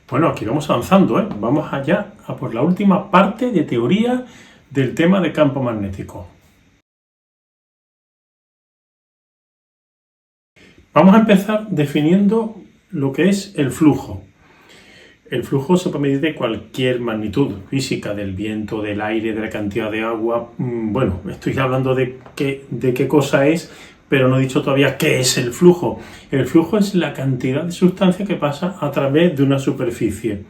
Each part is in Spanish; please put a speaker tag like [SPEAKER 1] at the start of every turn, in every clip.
[SPEAKER 1] Bueno, aquí vamos avanzando, ¿eh? Vamos allá a por la última parte de teoría del tema de campo magnético. Vamos a empezar definiendo lo que es el flujo. El flujo se puede medir de cualquier magnitud física, del viento, del aire, de la cantidad de agua. Bueno, estoy hablando de qué cosa es, pero no he dicho todavía qué es el flujo. El flujo es la cantidad de sustancia que pasa a través de una superficie.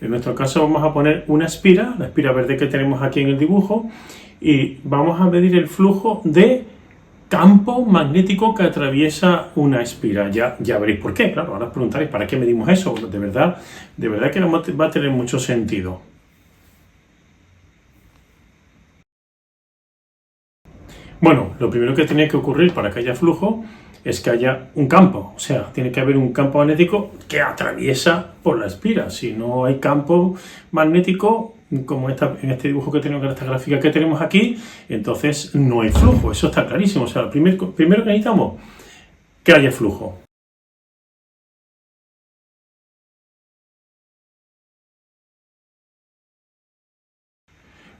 [SPEAKER 1] En nuestro caso vamos a poner una espira, la espira verde que tenemos aquí en el dibujo, y vamos a medir el flujo de campo magnético que atraviesa una espira. Ya veréis por qué, claro, ahora os preguntaréis ¿para qué medimos eso? De verdad que no va a tener mucho sentido. Bueno, lo primero que tiene que ocurrir para que haya flujo es que haya un campo, o sea, tiene que haber un campo magnético que atraviesa por la espira. Si no hay campo magnético, como en este dibujo que tenemos, en esta gráfica que tenemos aquí, entonces no hay flujo, eso está clarísimo. O sea, lo primero que necesitamos, que haya flujo.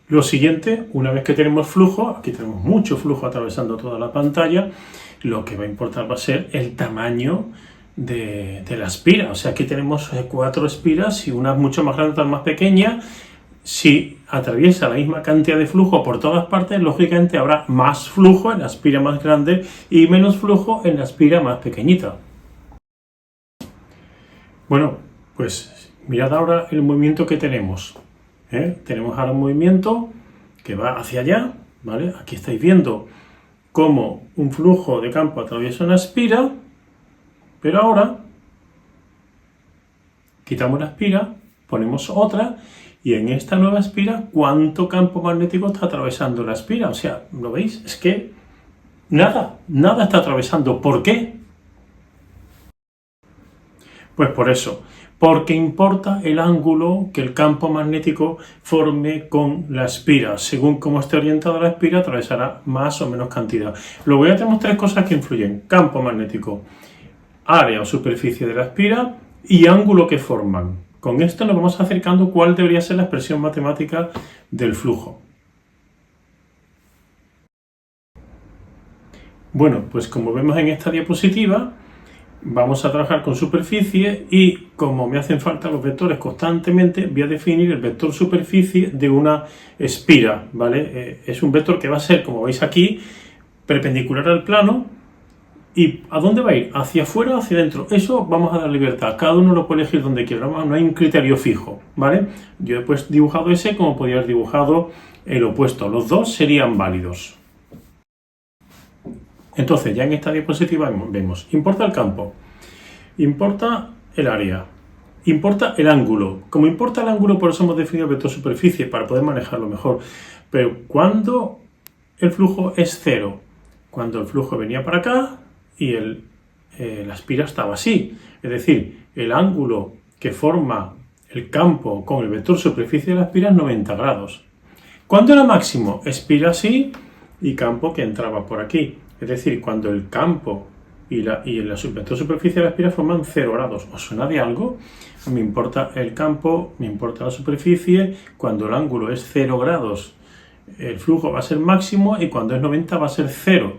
[SPEAKER 1] Lo siguiente, una vez que tenemos flujo, aquí tenemos mucho flujo atravesando toda la pantalla, lo que va a importar va a ser el tamaño de la espira. O sea, aquí tenemos 4 espiras y una mucho más grande, otra más pequeña. Si atraviesa la misma cantidad de flujo por todas partes, lógicamente habrá más flujo en la espira más grande y menos flujo en la espira más pequeñita. Bueno, pues mirad ahora el movimiento que tenemos. Tenemos ahora un movimiento que va hacia allá, ¿vale? Aquí estáis viendo cómo un flujo de campo atraviesa una espira, pero ahora quitamos la espira, ponemos otra, y en esta nueva espira, ¿cuánto campo magnético está atravesando la espira? O sea, ¿lo veis? Es que nada está atravesando. ¿Por qué? Pues por eso, porque importa el ángulo que el campo magnético forme con la espira. Según cómo esté orientada la espira, atravesará más o menos cantidad. Luego ya tenemos 3 cosas que influyen: campo magnético, área o superficie de la espira y ángulo que forman. Con esto nos vamos acercando cuál debería ser la expresión matemática del flujo. Bueno, pues como vemos en esta diapositiva, vamos a trabajar con superficie y como me hacen falta los vectores constantemente, voy a definir el vector superficie de una espira, ¿vale? Es un vector que va a ser, como veis aquí, perpendicular al plano. ¿Y a dónde va a ir? ¿Hacia afuera o hacia adentro? Eso vamos a dar libertad, cada uno lo puede elegir donde quiera, no hay un criterio fijo, ¿vale? Yo he pues dibujado ese como podría haber dibujado el opuesto, los dos serían válidos. Entonces, ya en esta diapositiva vemos, importa el campo, importa el área, importa el ángulo. Como importa el ángulo, por eso hemos definido el vector superficie, para poder manejarlo mejor. Pero cuando el flujo es cero, cuando el flujo venía para acá y la espira estaba así, es decir, el ángulo que forma el campo con el vector superficie de la espira es 90 grados. ¿Cuándo era máximo? Espira así y campo que entraba por aquí. Es decir, cuando el campo y el vector superficie de la espira forman 0 grados. ¿Os suena de algo? Me importa el campo, me importa la superficie. Cuando el ángulo es 0 grados, el flujo va a ser máximo y cuando es 90 va a ser 0.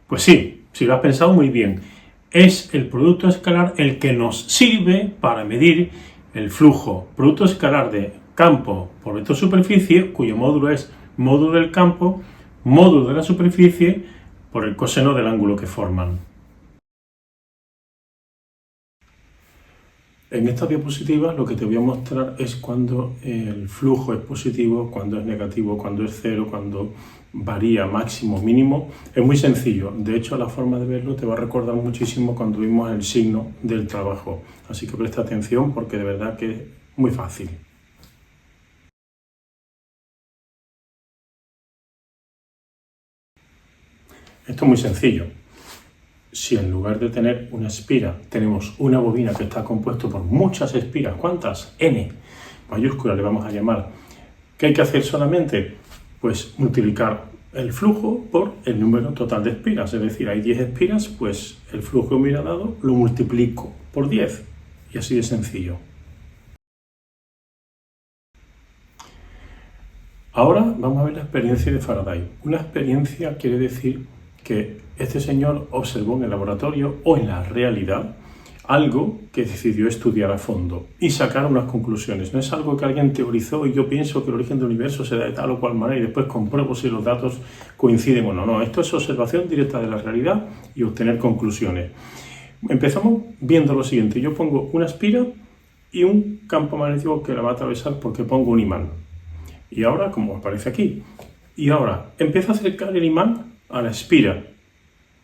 [SPEAKER 1] Pues sí, si lo has pensado muy bien. Es el producto escalar el que nos sirve para medir el flujo. Producto escalar de campo por vector superficie, cuyo módulo es módulo del campo, módulo de la superficie, por el coseno del ángulo que forman. En esta diapositiva lo que te voy a mostrar es cuando el flujo es positivo, cuando es negativo, cuando es cero, cuando varía máximo, mínimo. Es muy sencillo. De hecho, la forma de verlo te va a recordar muchísimo cuando vimos el signo del trabajo. Así que presta atención porque de verdad que es muy fácil. Esto es muy sencillo. Si en lugar de tener una espira tenemos una bobina que está compuesto por muchas espiras, ¿cuántas? N mayúscula le vamos a llamar. ¿Qué hay que hacer solamente? Pues multiplicar el flujo por el número total de espiras. Es decir, hay 10 espiras, pues el flujo que me hubiera dado lo multiplico por 10. Y así de sencillo. Ahora vamos a ver la experiencia de Faraday. Una experiencia quiere decir que este señor observó en el laboratorio o en la realidad algo que decidió estudiar a fondo y sacar unas conclusiones. No es algo que alguien teorizó y yo pienso que el origen del universo se da de tal o cual manera y después compruebo si los datos coinciden o no. No, esto es observación directa de la realidad y obtener conclusiones. Empezamos viendo lo siguiente. Yo pongo una espira y un campo magnético que la va a atravesar porque pongo un imán. Y ahora, como aparece aquí, y ahora empiezo a acercar el imán a la espira.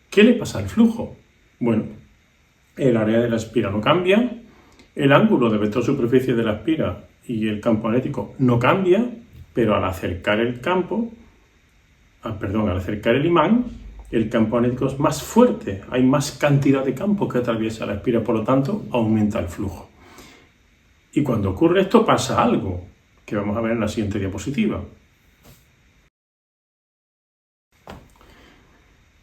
[SPEAKER 1] ¿Qué le pasa al flujo? Bueno, el área de la espira no cambia, el ángulo de vector-superficie de la espira y el campo magnético no cambia, pero al acercar el imán, el campo magnético es más fuerte, hay más cantidad de campo que atraviesa la espira, por lo tanto, aumenta el flujo. Y cuando ocurre esto pasa algo, que vamos a ver en la siguiente diapositiva.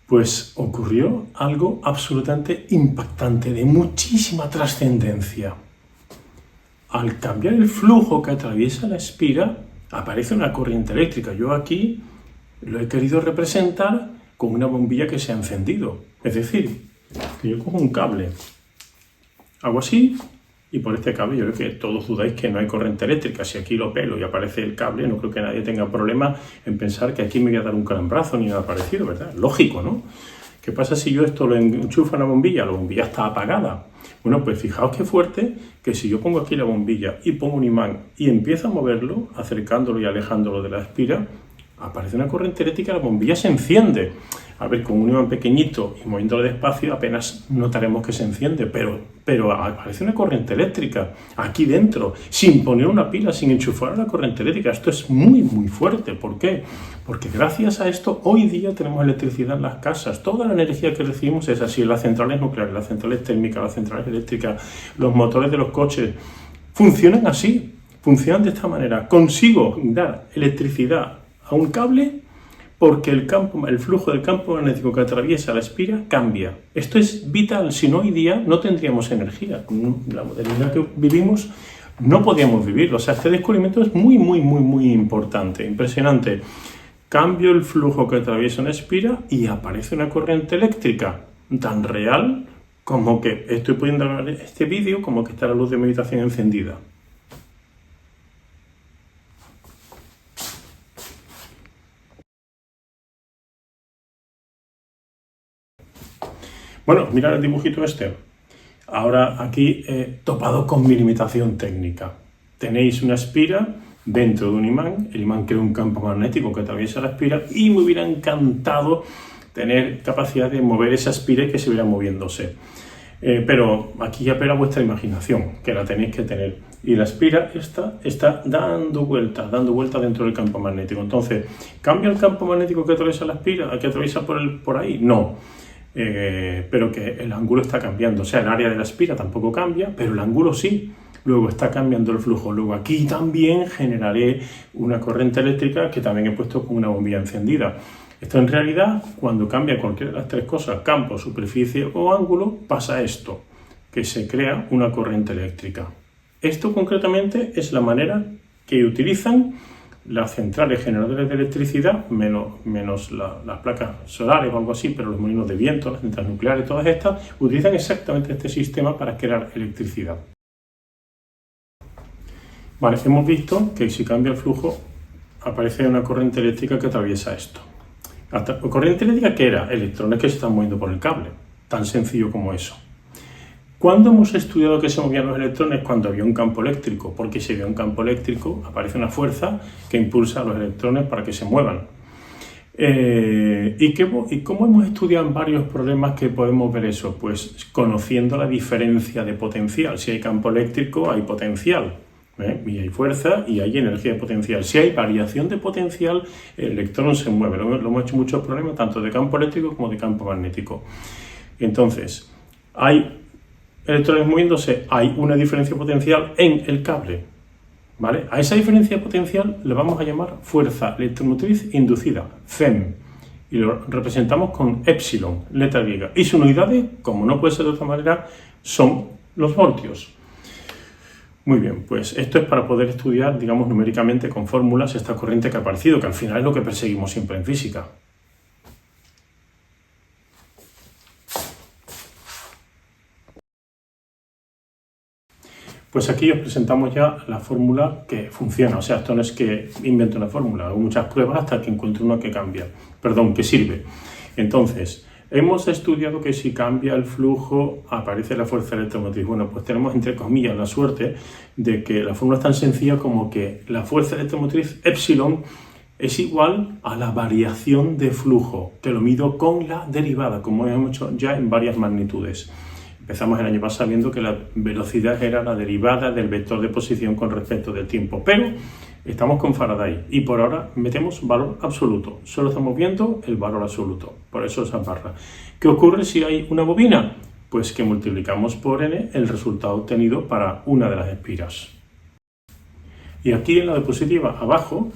[SPEAKER 1] Pues ocurrió algo absolutamente impactante, de muchísima trascendencia. Al cambiar el flujo que atraviesa la espira, aparece una corriente eléctrica. Yo aquí lo he querido representar con una bombilla que se ha encendido. Es decir, que yo cojo un cable, hago así, y por este cable yo creo que todos dudáis que no hay corriente eléctrica. Si aquí lo pelo y aparece el cable, no creo que nadie tenga problema en pensar que aquí me voy a dar un calambrazo ni nada parecido, ¿verdad? Lógico, ¿no? ¿Qué pasa si yo esto lo enchufo a una bombilla? La bombilla está apagada. Bueno, pues fijaos qué fuerte que si yo pongo aquí la bombilla y pongo un imán y empiezo a moverlo, acercándolo y alejándolo de la espira, aparece una corriente eléctrica y la bombilla se enciende. A ver, con un imán pequeñito y moviéndolo despacio apenas notaremos que se enciende, pero aparece una corriente eléctrica aquí dentro, sin poner una pila, sin enchufar la corriente eléctrica. Esto es muy, muy fuerte. ¿Por qué? Porque gracias a esto hoy día tenemos electricidad en las casas. Toda la energía que recibimos es así. Las centrales nucleares, las centrales térmicas, las centrales eléctricas, los motores de los coches, funcionan así, funcionan de esta manera. Consigo dar electricidad a un cable porque el flujo del campo magnético que atraviesa la espira cambia. Esto es vital, si no hoy día no tendríamos energía. La modernidad que vivimos no podíamos vivirlo. O sea, este descubrimiento es muy, muy, muy, muy importante, impresionante. Cambio el flujo que atraviesa una espira y aparece una corriente eléctrica tan real como que estoy pudiendo ver este vídeo como que está la luz de mi habitación encendida. Bueno, mirad el dibujito este. Ahora aquí he topado con mi limitación técnica. Tenéis una espira dentro de un imán, el imán crea un campo magnético que atraviesa la espira y me hubiera encantado tener capacidad de mover esa espira y que se viera moviéndose. Pero aquí apela vuestra imaginación, que la tenéis que tener. Y la espira está dando vueltas dentro del campo magnético. Entonces, ¿cambia el campo magnético que atraviesa la espira, que atraviesa por ahí? No. Pero que el ángulo está cambiando, o sea, el área de la espira tampoco cambia, pero el ángulo sí. Luego está cambiando el flujo. Luego aquí también generaré una corriente eléctrica que también he puesto con una bombilla encendida. Esto en realidad, cuando cambia cualquiera de las tres cosas, campo, superficie o ángulo, pasa esto, que se crea una corriente eléctrica. Esto concretamente es la manera que utilizan las centrales generadoras de electricidad, menos las placas solares o algo así, pero los molinos de viento, las centrales nucleares, todas estas, utilizan exactamente este sistema para crear electricidad. Vale, hemos visto que si cambia el flujo, aparece una corriente eléctrica que atraviesa esto. ¿Corriente eléctrica qué era? Electrones que se están moviendo por el cable, tan sencillo como eso. ¿Cuándo hemos estudiado que se movían los electrones? Cuando había un campo eléctrico, porque si había un campo eléctrico aparece una fuerza que impulsa a los electrones para que se muevan. ¿Y cómo hemos estudiado en varios problemas que podemos ver eso? Pues conociendo la diferencia de potencial. Si hay campo eléctrico hay potencial, y hay fuerza y hay energía de potencial. Si hay variación de potencial, el electrón se mueve. Lo hemos hecho muchos problemas tanto de campo eléctrico como de campo magnético. Entonces, hay electrones moviéndose, hay una diferencia potencial en el cable, ¿vale? A esa diferencia potencial le vamos a llamar fuerza electromotriz inducida, FEM, y lo representamos con epsilon, letra griega. Y sus unidades, como no puede ser de otra manera, son los voltios. Muy bien, pues esto es para poder estudiar, digamos, numéricamente con fórmulas esta corriente que ha aparecido, que al final es lo que perseguimos siempre en física. Pues aquí os presentamos ya la fórmula que funciona. O sea, esto no es que invente una fórmula, hago muchas pruebas hasta que encuentro una que cambia. Perdón, que sirve. Entonces, hemos estudiado que si cambia el flujo aparece la fuerza electromotriz. Bueno, pues tenemos entre comillas la suerte de que la fórmula es tan sencilla como que la fuerza electromotriz epsilon es igual a la variación de flujo, que lo mido con la derivada, como hemos hecho ya en varias magnitudes. Empezamos el año pasado viendo que la velocidad era la derivada del vector de posición con respecto del tiempo, pero estamos con Faraday y por ahora metemos valor absoluto. Solo estamos viendo el valor absoluto, por eso esa barra. ¿Qué ocurre si hay una bobina? Pues que multiplicamos por n el resultado obtenido para una de las espiras. Y aquí en la diapositiva abajo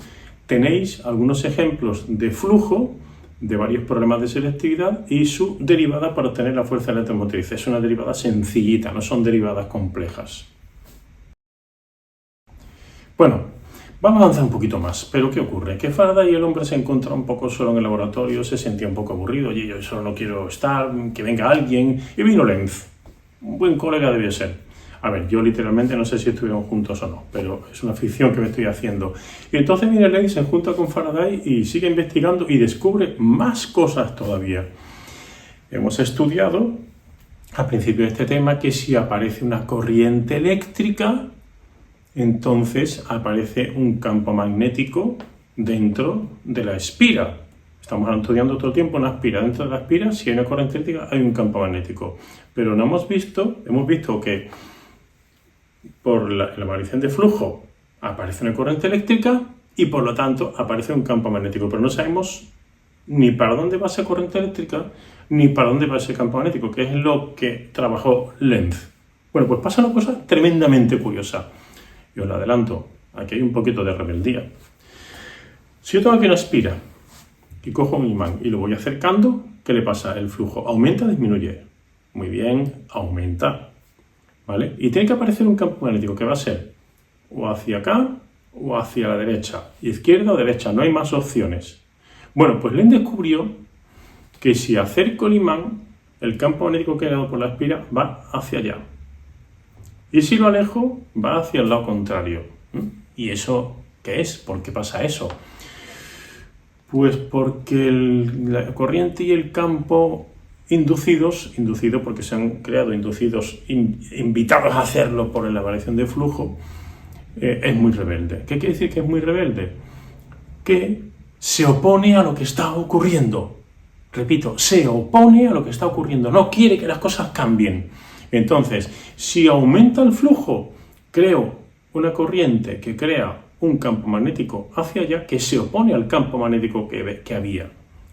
[SPEAKER 1] tenéis algunos ejemplos de flujo de varios problemas de selectividad y su derivada para obtener la fuerza electromotriz. Es una derivada sencillita, no son derivadas complejas. Bueno, vamos a avanzar un poquito más, pero ¿qué ocurre? Que Faraday y el hombre se encontraba un poco solo en el laboratorio, se sentía un poco aburrido, oye, yo solo no quiero estar, que venga alguien, y vino Lenz, un buen colega debía ser. A ver, yo literalmente no sé si estuvieron juntos o no, pero es una ficción que me estoy haciendo. Y entonces viene Lenz, se junta con Faraday y sigue investigando y descubre más cosas todavía. Hemos estudiado al principio de este tema que si aparece una corriente eléctrica, entonces aparece un campo magnético dentro de la espira. Estamos estudiando todo el tiempo una espira. Dentro de la espira, si hay una corriente eléctrica, hay un campo magnético. Pero no hemos visto que por la variación de flujo aparece una corriente eléctrica y por lo tanto aparece un campo magnético, pero no sabemos ni para dónde va esa corriente eléctrica ni para dónde va ese campo magnético, que es lo que trabajó Lenz. Bueno, pues pasa una cosa tremendamente curiosa. Y os lo adelanto, aquí hay un poquito de rebeldía. Si yo tengo aquí una espira y cojo un imán y lo voy acercando, ¿qué le pasa? El flujo aumenta o disminuye. Muy bien, aumenta. ¿Vale? Y tiene que aparecer un campo magnético que va a ser o hacia acá o hacia la derecha, izquierda o derecha, no hay más opciones. Bueno, pues Lenz descubrió que si acerco el imán, el campo magnético creado por la espira va hacia allá. Y si lo alejo, va hacia el lado contrario. ¿Y eso qué es? ¿Por qué pasa eso? Pues porque la corriente y el campo inducidos porque se han creado inducidos invitados a hacerlo por la variación de flujo, es muy rebelde. ¿Qué quiere decir que es muy rebelde? Que se opone a lo que está ocurriendo. Repito, se opone a lo que está ocurriendo, no quiere que las cosas cambien. Entonces, si aumenta el flujo, creo una corriente que crea un campo magnético hacia allá que se opone al campo magnético que había,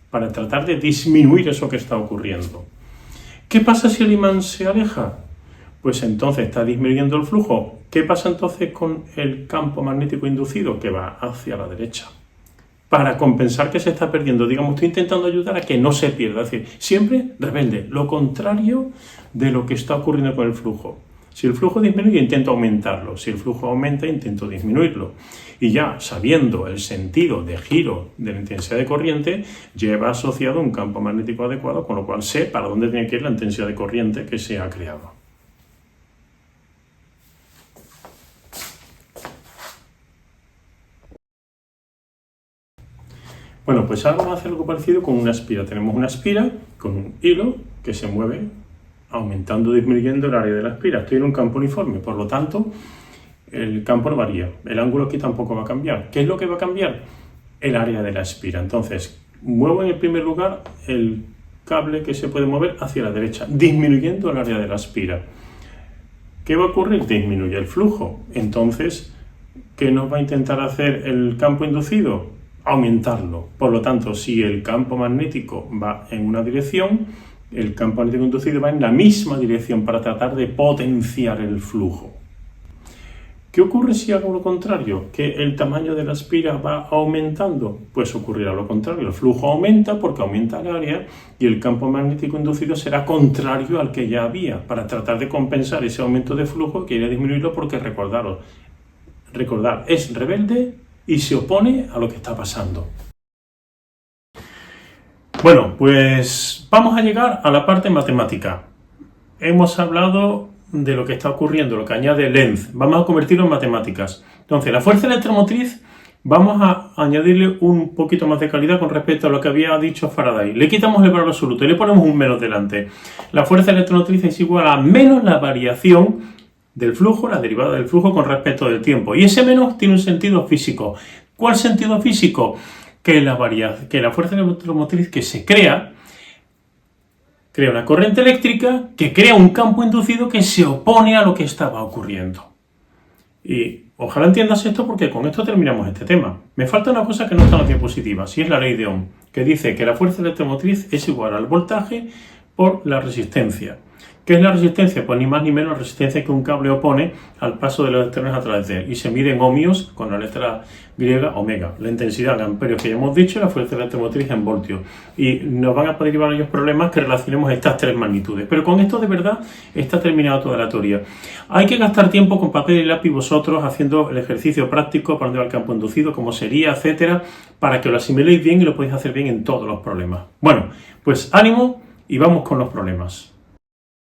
[SPEAKER 1] para tratar de disminuir eso que está ocurriendo. ¿Qué pasa si el imán se aleja? Pues entonces está disminuyendo el flujo. ¿Qué pasa entonces con el campo magnético inducido? Que va hacia la derecha. Para compensar que se está perdiendo, digamos, estoy intentando ayudar a que no se pierda. Es decir, siempre rebelde, lo contrario de lo que está ocurriendo con el flujo. Si el flujo disminuye, intento aumentarlo. Si el flujo aumenta, intento disminuirlo. Y ya sabiendo el sentido de giro de la intensidad de corriente, lleva asociado un campo magnético adecuado, con lo cual sé para dónde tiene que ir la intensidad de corriente que se ha creado. Bueno, pues ahora vamos a hacer algo parecido con una espira. Tenemos una espira con un hilo que se mueve aumentando o disminuyendo el área de la espira. Estoy en un campo uniforme, por lo tanto, el campo no varía. El ángulo aquí tampoco va a cambiar. ¿Qué es lo que va a cambiar? El área de la espira. Entonces, muevo en el primer lugar el cable que se puede mover hacia la derecha, disminuyendo el área de la espira. ¿Qué va a ocurrir? Disminuye el flujo. Entonces, ¿qué nos va a intentar hacer el campo inducido? Aumentarlo. Por lo tanto, si el campo magnético va en una dirección, el campo magnético inducido va en la misma dirección para tratar de potenciar el flujo. ¿Qué ocurre si hago lo contrario? ¿Que el tamaño de la espira va aumentando? Pues ocurrirá lo contrario. El flujo aumenta porque aumenta el área y el campo magnético inducido será contrario al que ya había, para tratar de compensar ese aumento de flujo que irá a disminuirlo, porque recordad, es rebelde y se opone a lo que está pasando. Bueno, pues vamos a llegar a la parte matemática. Hemos hablado de lo que está ocurriendo, lo que añade Lenz. Vamos a convertirlo en matemáticas. Entonces, la fuerza electromotriz, vamos a añadirle un poquito más de calidad con respecto a lo que había dicho Faraday. Le quitamos el valor absoluto y le ponemos un menos delante. La fuerza electromotriz es igual a menos la variación del flujo, la derivada del flujo con respecto del tiempo. Y ese menos tiene un sentido físico. ¿Cuál sentido físico? Que la fuerza electromotriz que se crea una corriente eléctrica que crea un campo inducido que se opone a lo que estaba ocurriendo. Y ojalá entiendas esto, porque con esto terminamos este tema. Me falta una cosa que no está en la diapositiva, y es la ley de Ohm, que dice que la fuerza electromotriz es igual al voltaje por la resistencia. ¿Qué es la resistencia? Pues ni más ni menos la resistencia que un cable opone al paso de los electrones a través de él. Y se mide en ohmios con la letra griega omega. La intensidad en amperios que ya hemos dicho, la fuerza electromotriz en voltios. Y nos van a derivar ellos problemas que relacionemos estas tres magnitudes. Pero con esto de verdad está terminada toda la teoría. Hay que gastar tiempo con papel y lápiz vosotros haciendo el ejercicio práctico para dónde va el campo inducido, cómo sería, etcétera, para que lo asimiléis bien y lo podáis hacer bien en todos los problemas. Bueno, pues ánimo y vamos con los problemas.